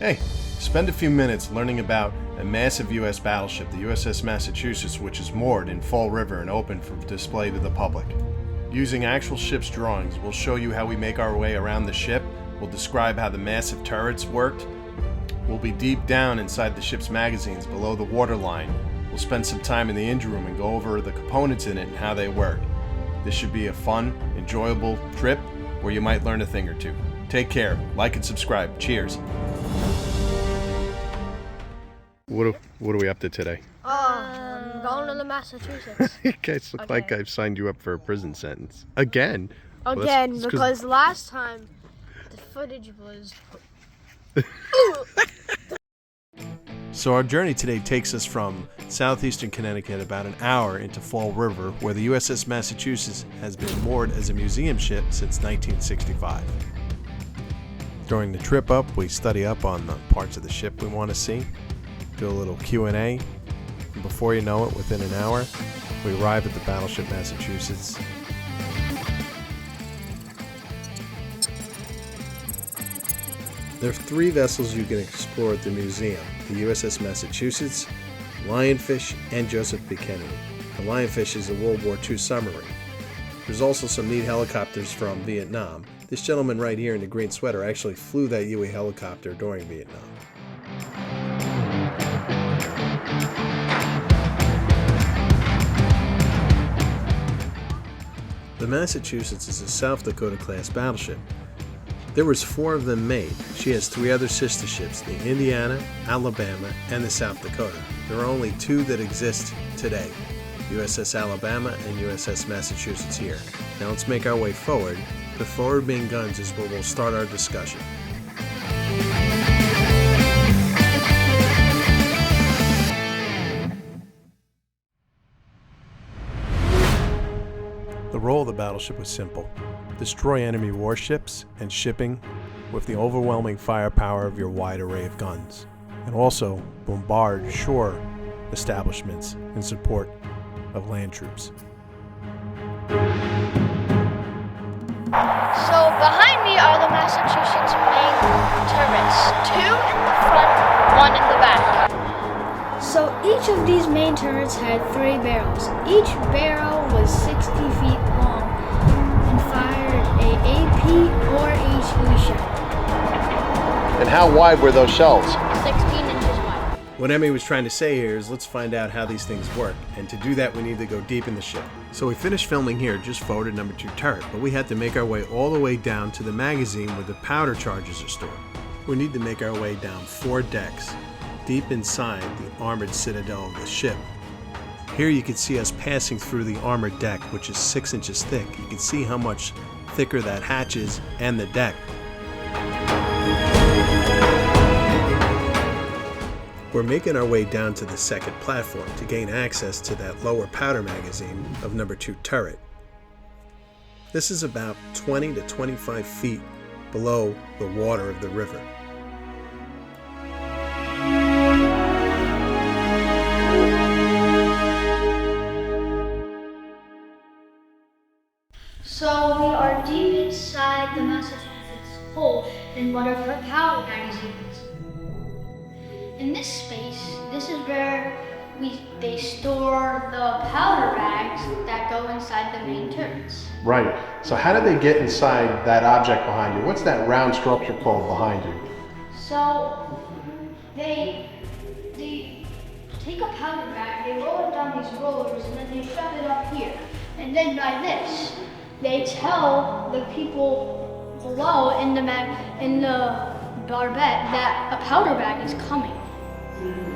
Hey, spend a few minutes learning about a massive U.S. battleship, the USS Massachusetts, which is moored in Fall River and open for display to the public. Using actual ship's drawings, we'll show you how we make our way around the ship, we'll describe how the massive turrets worked, we'll be deep down inside the ship's magazines below the waterline, we'll spend some time in the engine room and go over the components in it and how they work. This should be a fun, enjoyable trip where you might learn a thing or two. Take care, like and subscribe. Cheers. What are we up to today? I'm going to the Massachusetts. You guys look like I've signed you up for a prison sentence. Again. Again, well, because last time the footage was... So our journey today takes us from southeastern Connecticut about an hour into Fall River, where the USS Massachusetts has been moored as a museum ship since 1965. During the trip up, we study up on the parts of the ship we want to see, do a little Q&A, and before you know it, within an hour, we arrive at the Battleship Massachusetts. There are 3 vessels you can explore at the museum: the USS Massachusetts, Lionfish, and Joseph P. Kennedy. The Lionfish is a World War II submarine. There's also some neat helicopters from Vietnam. This gentleman right here in the green sweater actually flew that UE helicopter during Vietnam. The Massachusetts is a South Dakota class battleship. There was 4 of them made. She has 3 other sister ships, the Indiana, Alabama, and the South Dakota. There are only 2 that exist today, USS Alabama and USS Massachusetts here. Now let's make our way forward. The forward main guns is where we'll start our discussion. The role of the battleship was simple: destroy enemy warships and shipping with the overwhelming firepower of your wide array of guns, and also bombard shore establishments in support of land troops. So behind me are the Massachusetts main turrets. 2 in the front, 1 in the back. So each of these main turrets had 3 barrels. Each barrel was 60 feet long and fired a AP or HE shell. And how wide were those shells? 16 inches wide. What Emmy was trying to say here is let's find out how these things work, and to do that we need to go deep in the ship. So we finished filming here just forward at number 2 turret, but we had to make our way all the way down to the magazine where the powder charges are stored. We need to make our way down 4 decks, deep inside the armored citadel of the ship. Here you can see us passing through the armored deck, which is 6 inches thick. You can see how much thicker that hatch is and the deck. We're making our way down to the second platform to gain access to that lower powder magazine of number 2 turret. This is about 20 to 25 feet below the water of the river. So we are deep inside the Massachusetts hold in one of her powder magazines. In this space, this is where they store the powder bags that go inside the main turrets. Right. So how did they get inside that object behind you? What's that round structure called behind you? So they take a powder bag, they roll it down these rollers, and then they shove it up here. And then by this, they tell the people below in the Barbette that a powder bag is coming.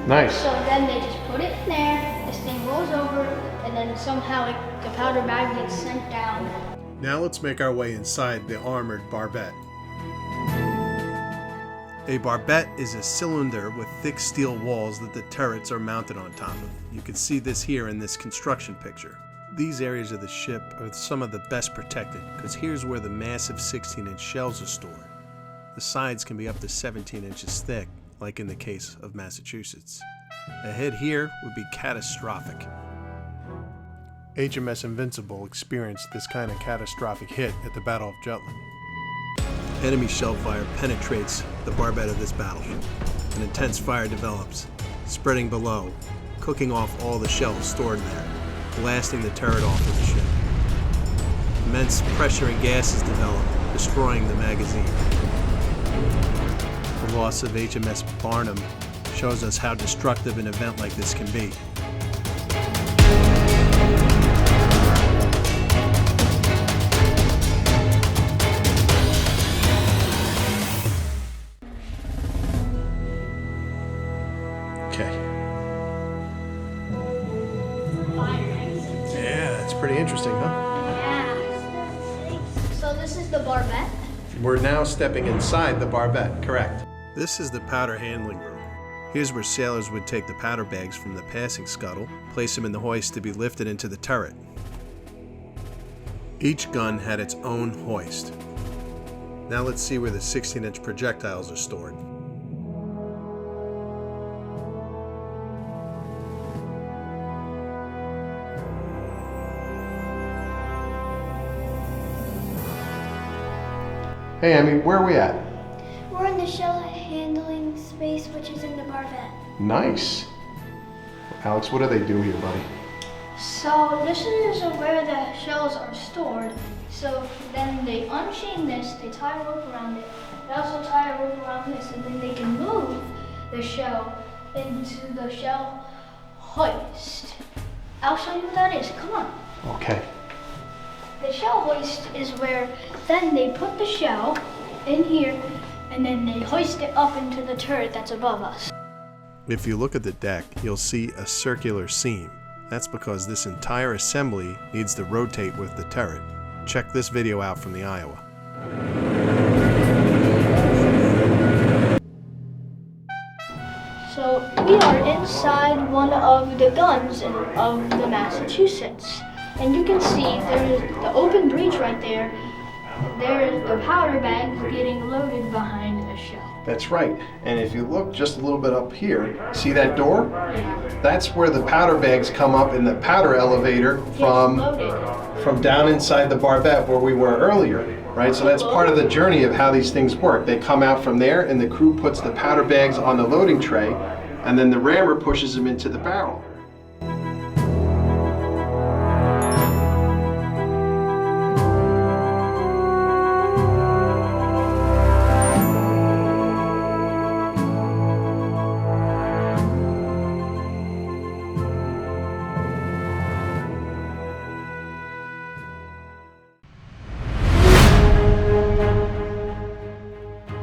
Nice. So then they just put it in there, this thing rolls over, and then somehow the powder bag gets sent down. Now let's make our way inside the armored Barbette. A Barbette is a cylinder with thick steel walls that the turrets are mounted on top of. You can see this here in this construction picture. These areas of the ship are some of the best protected, because here's where the massive 16-inch shells are stored. The sides can be up to 17 inches thick, like in the case of Massachusetts. A hit here would be catastrophic. HMS Invincible experienced this kind of catastrophic hit at the Battle of Jutland. Enemy shell fire penetrates the barbette of this battleship. An intense fire develops, spreading below, cooking off all the shells stored there, blasting the turret off of the ship. Immense pressure and gases develop, destroying the magazine. The loss of HMS Barnum shows us how destructive an event like this can be. Yeah, it's pretty interesting, huh? Yeah. So this is the Barbette. We're now stepping inside the barbette, correct. This is the powder handling room. Here's where sailors would take the powder bags from the passing scuttle, place them in the hoist to be lifted into the turret. Each gun had its own hoist. Now let's see where the 16-inch projectiles are stored. Hey, Emmy, where are we at? We're in the shell handling space, which is in the Barbette. Nice. Alex, what do they do here, buddy? So this is where the shells are stored. So then they unchain this, they tie a rope around it. They also tie a rope around this, and then they can move the shell into the shell hoist. I'll show you what that is. Come on. Okay. The shell hoist is where then they put the shell in here and then they hoist it up into the turret that's above us. If you look at the deck, you'll see a circular seam. That's because this entire assembly needs to rotate with the turret. Check this video out from the Iowa. So we are inside one of the guns of the Massachusetts. And you can see there's the open breech right there. There's the powder bags getting loaded behind the shell. That's right. And if you look just a little bit up here, see that door? That's where the powder bags come up in the powder elevator from down inside the barbette where we were earlier, right? So that's part of the journey of how these things work. They come out from there and the crew puts the powder bags on the loading tray and then the rammer pushes them into the barrel.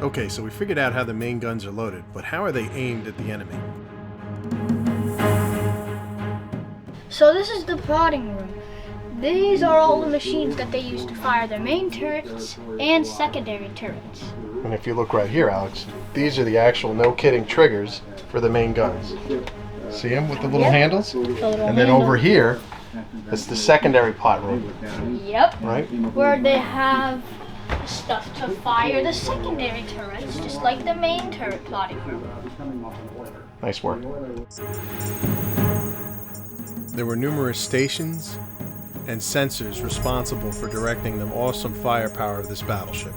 Okay, so we figured out how the main guns are loaded, but how are they aimed at the enemy? So this is the prodding room. These are all the machines that they use to fire their main turrets and secondary turrets. And if you look right here, Alex, these are the actual, no kidding, triggers for the main guns. See them with the little handles? And then over here, that's the secondary plot room. Yep. Right? Where they have stuff to fire the secondary turrets, just like the main turret plotting room. Nice work. There were numerous stations and sensors responsible for directing the awesome firepower of this battleship.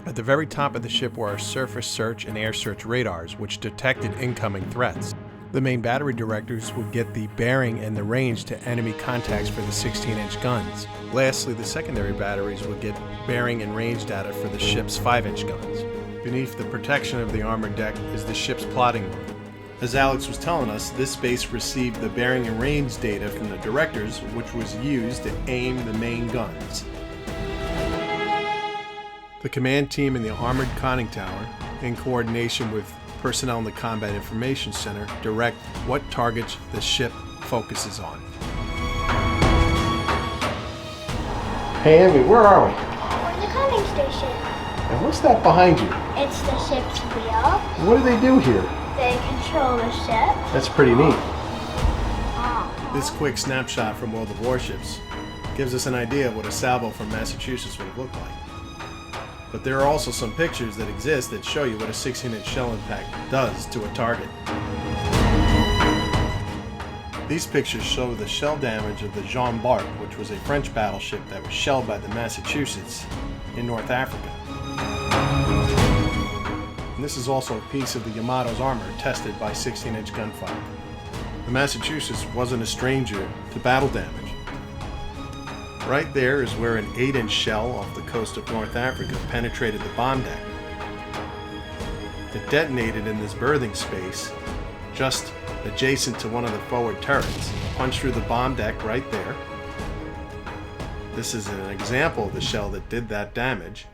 At the very top of the ship were our surface search and air search radars, which detected incoming threats. The main battery directors would get the bearing and the range to enemy contacts for the 16-inch guns. Lastly, the secondary batteries would get bearing and range data for the ship's 5-inch guns. Beneath the protection of the armored deck is the ship's plotting room. As Alex was telling us, this base received the bearing and range data from the directors, which was used to aim the main guns. The command team in the armored conning tower, in coordination with personnel in the Combat Information Center, direct what targets the ship focuses on. Hey Emmy, where are we? We're in the conning station. And what's that behind you? It's the ship's wheel. What do they do here? They control the ship. That's pretty neat. Oh. This quick snapshot from World of Warships gives us an idea of what a salvo from Massachusetts would have looked like. But there are also some pictures that exist that show you what a 16-inch shell impact does to a target. These pictures show the shell damage of the Embark, which was a French battleship that was shelled by the Massachusetts in North Africa. And this is also a piece of the Yamato's armor tested by 16-inch gunfire. The Massachusetts wasn't a stranger to battle damage. Right there is where an 8-inch shell off the coast of North Africa penetrated the bomb deck. It detonated in this berthing space just adjacent to one of the forward turrets, punched through the bomb deck right there. This is an example of the shell that did that damage,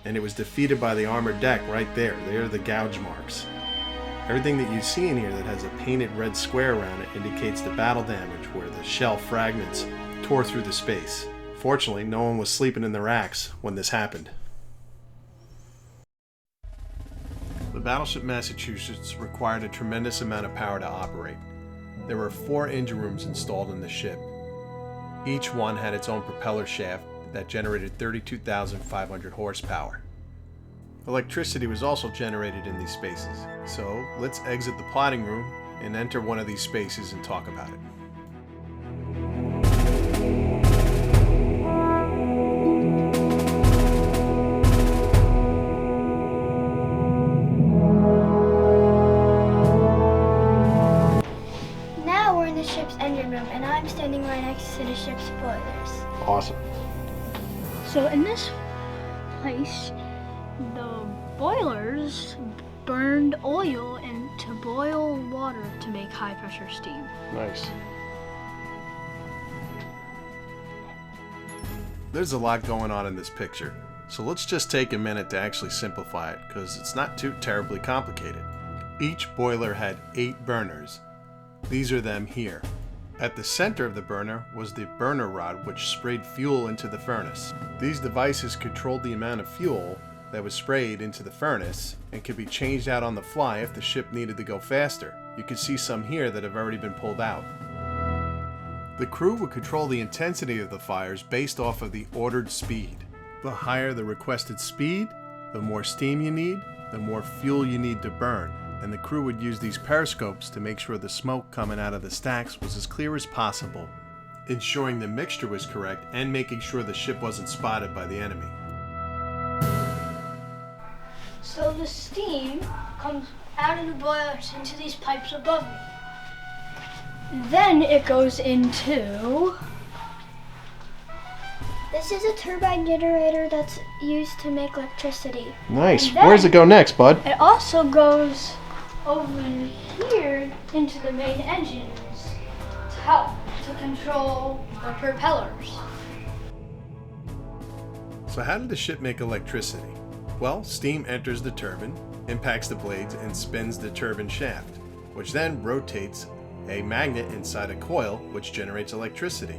and it was defeated by the armored deck right there. There are the gouge marks. Everything that you see in here that has a painted red square around it indicates the battle damage where the shell fragments tore through the space. Fortunately, no one was sleeping in the racks when this happened. The Battleship Massachusetts required a tremendous amount of power to operate. There were 4 engine rooms installed in the ship. Each one had its own propeller shaft that generated 32,500 horsepower. Electricity was also generated in these spaces, so let's exit the plotting room and enter one of these spaces and talk about it. And I'm standing right next to the ship's boilers. Awesome. So in this place, the boilers burned oil and to boil water to make high pressure steam. Nice. There's a lot going on in this picture, so let's just take a minute to actually simplify it because it's not too terribly complicated. Each boiler had 8 burners. These are them here. At the center of the burner was the burner rod, which sprayed fuel into the furnace. These devices controlled the amount of fuel that was sprayed into the furnace and could be changed out on the fly if the ship needed to go faster. You can see some here that have already been pulled out. The crew would control the intensity of the fires based off of the ordered speed. The higher the requested speed, the more steam you need, the more fuel you need to burn. And the crew would use these periscopes to make sure the smoke coming out of the stacks was as clear as possible, ensuring the mixture was correct and making sure the ship wasn't spotted by the enemy. So the steam comes out of the boilers into these pipes above me. Then it goes into... This is a turbine generator that's used to make electricity. Nice. Where does it go next, bud? It also goes over here into the main engines to help to control the propellers. So how did the ship make electricity? Well, steam enters the turbine, impacts the blades, and spins the turbine shaft, which then rotates a magnet inside a coil, which generates electricity.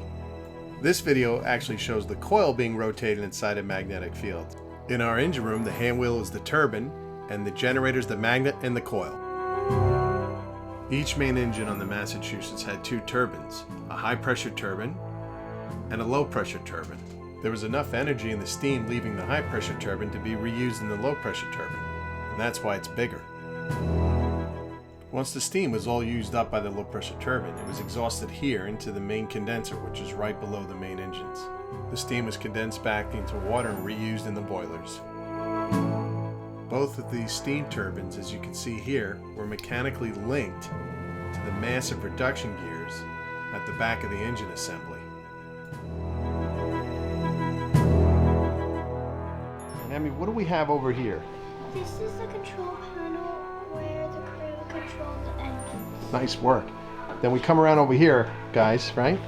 This video actually shows the coil being rotated inside a magnetic field. In our engine room, the hand wheel is the turbine, and the generator is the magnet and the coil. Each main engine on the Massachusetts had 2 turbines, a high-pressure turbine and a low-pressure turbine. There was enough energy in the steam leaving the high-pressure turbine to be reused in the low-pressure turbine, and that's why it's bigger. Once the steam was all used up by the low-pressure turbine, it was exhausted here into the main condenser, which is right below the main engines. The steam was condensed back into water and reused in the boilers. Both of these steam turbines, as you can see here, were mechanically linked to the massive reduction gears at the back of the engine assembly. Nami, what do we have over here? This is the control panel where the crew controls the engines. Nice work. Then we come around over here, guys, right?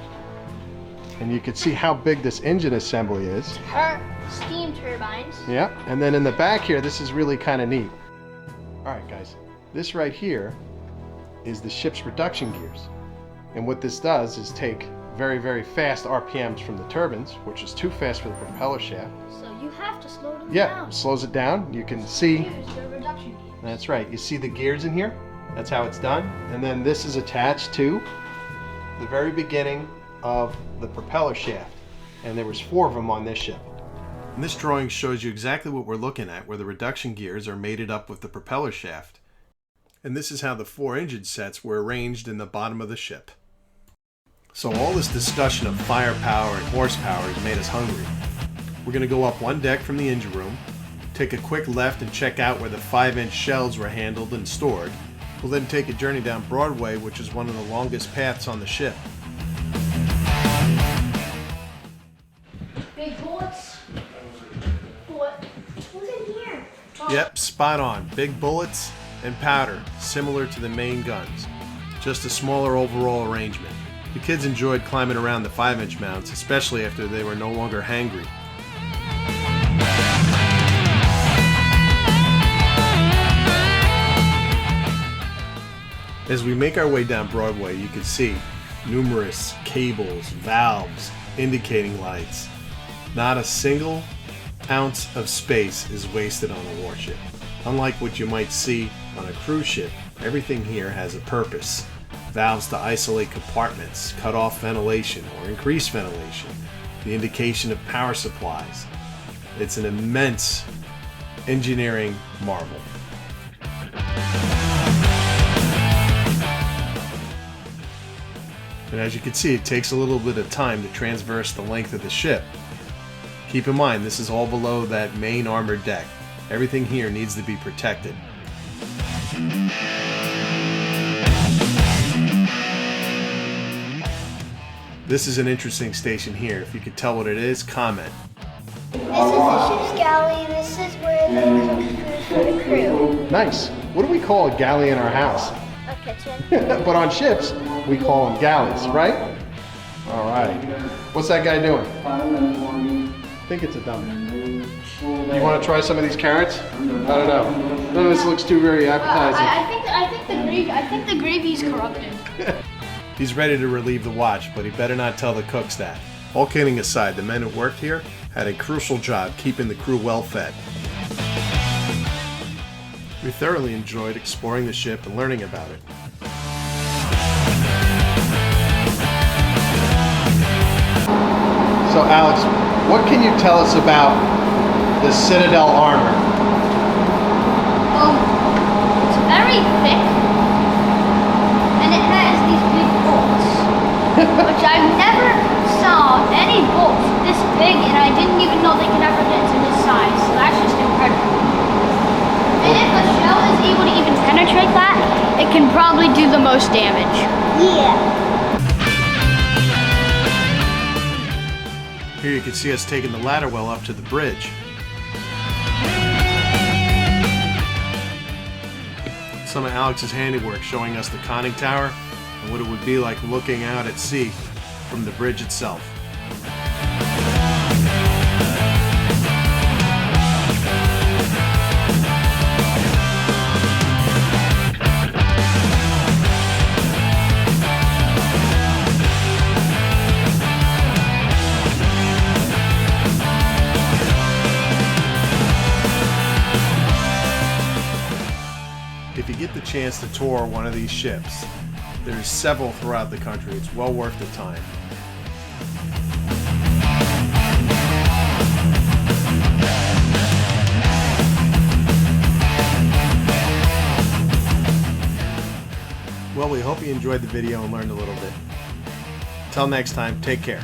And you can see how big this engine assembly is. Her steam turbines. Yeah, and then in the back here, this is really kind of neat. All right, guys, this right here is the ship's reduction gears. And what this does is take very, very fast RPMs from the turbines, which is too fast for the propeller shaft. So you have to slow them Yeah, down. slows it down. You can see. Here's the reduction gears. That's right. You see the gears in here? That's how it's done. And then this is attached to the very beginning of the propeller shaft. And there was 4 of them on this ship. And this drawing shows you exactly what we're looking at, where the reduction gears are mated up with the propeller shaft. And this is how the 4 engine sets were arranged in the bottom of the ship. So all this discussion of firepower and horsepower has made us hungry. We're going to go up one deck from the engine room, take a quick left and check out where the 5-inch shells were handled and stored. We'll then take a journey down Broadway, which is one of the longest paths on the ship. Big bullets. What? What's in here? Oh. Yep, spot on. Big bullets and powder, similar to the main guns. Just a smaller overall arrangement. The kids enjoyed climbing around the 5-inch mounts, especially after they were no longer hangry. As we make our way down Broadway, you can see numerous cables, valves, indicating lights. Not a single ounce of space is wasted on a warship. Unlike what you might see on a cruise ship, everything here has a purpose. Valves to isolate compartments, cut off ventilation or increase ventilation, the indication of power supplies. It's an immense engineering marvel. And as you can see, it takes a little bit of time to transverse the length of the ship. Keep in mind, this is all below that main armored deck. Everything here needs to be protected. This is an interesting station here. If you could tell what it is, comment. This is the ship's galley. This is where they cook food for the crew. Nice. What do we call a galley in our house? A kitchen. But on ships, we call them galleys, right? All right. What's that guy doing? I think it's a dummy. You want to try some of these carrots? I don't know. None of this looks too very appetizing. I think the gravy's corrupted. He's ready to relieve the watch, but he better not tell the cooks that. All kidding aside, the men who worked here had a crucial job keeping the crew well fed. We thoroughly enjoyed exploring the ship and learning about it. So Alex, what can you tell us about the Citadel armor? It's very thick, and it has these big bolts, which I've never saw any bolts this big, and I didn't even know they could ever get to this size, so that's just incredible. And if a shell is able to even penetrate that, it can probably do the most damage. Yeah. Here you can see us taking the ladder well up to the bridge. Some of Alex's handiwork showing us the conning tower and what it would be like looking out at sea from the bridge itself. If you get the chance to tour one of these ships, there's several throughout the country. It's well worth the time. Well, we hope you enjoyed the video and learned a little bit. Till next time, take care.